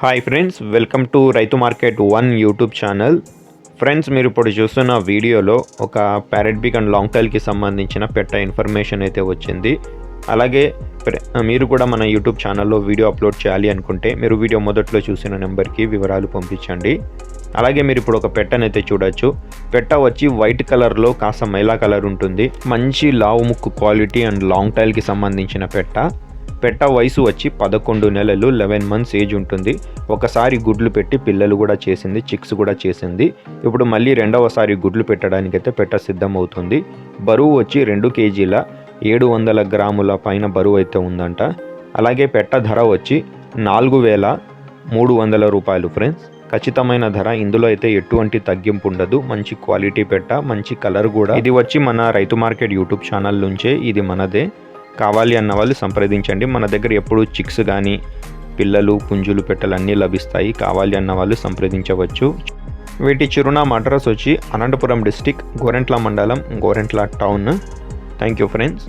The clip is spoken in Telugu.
హాయ్ ఫ్రెండ్స్, వెల్కమ్ టు రైతు మార్కెట్ 1 యూట్యూబ్ ఛానల్. ఫ్రెండ్స్, మీరు ఇప్పుడు చూస్తున్న వీడియోలో ఒక ప్యారెట్ బిగ్ అండ్ లాంగ్ టైల్కి సంబంధించిన పెట్ట ఇన్ఫర్మేషన్ అయితే వచ్చింది. అలాగే మీరు కూడా మన యూట్యూబ్ ఛానల్లో వీడియో అప్లోడ్ చేయాలి అనుకుంటే మీరు వీడియో మొదట్లో చూసిన నెంబర్కి వివరాలు పంపించండి. అలాగే మీరు ఇప్పుడు ఒక పెట్టనైతే చూడొచ్చు. పెట్ట వచ్చి వైట్ కలర్లో కాస్త మైలా కలర్ ఉంటుంది. మంచి లావు ముక్కు క్వాలిటీ అండ్ లాంగ్ టైల్కి సంబంధించిన పెట్ట వయసు వచ్చి 11 నెలలు 11 మంత్స్ ఏజ్ ఉంటుంది. ఒకసారి గుడ్లు పెట్టి పిల్లలు కూడా చేసింది, చిక్స్ కూడా చేసింది. ఇప్పుడు మళ్ళీ రెండవసారి గుడ్లు పెట్టడానికైతే పెట్ట సిద్ధం అవుతుంది. బరువు వచ్చి 2 కేజీల 700 గ్రాముల పైన బరువు అయితే ఉందంట. అలాగే పెట్ట ధర వచ్చి 4,300 రూపాయలు ఫ్రెండ్స్. ఖచ్చితమైన ధర, ఇందులో అయితే ఎటువంటి తగ్గింపు ఉండదు. మంచి క్వాలిటీ పెట్ట, మంచి కలర్ కూడా. ఇది వచ్చి మన రైతు మార్కెట్ యూట్యూబ్ ఛానల్ నుంచే, ఇది మనదే. కావాలి అన్న వాళ్ళు సంప్రదించండి. మన దగ్గర ఎప్పుడు చిక్స్ కానీ పిల్లలు పుంజులు పెట్టలు అన్నీ లభిస్తాయి. కావాలి అన్న వాళ్ళు సంప్రదించవచ్చు. వీటి చిరునామా అడ్రస్ వచ్చి అనంతపురం డిస్టిక్, గోరెంట్ల మండలం, Gorantla town. Thank you friends.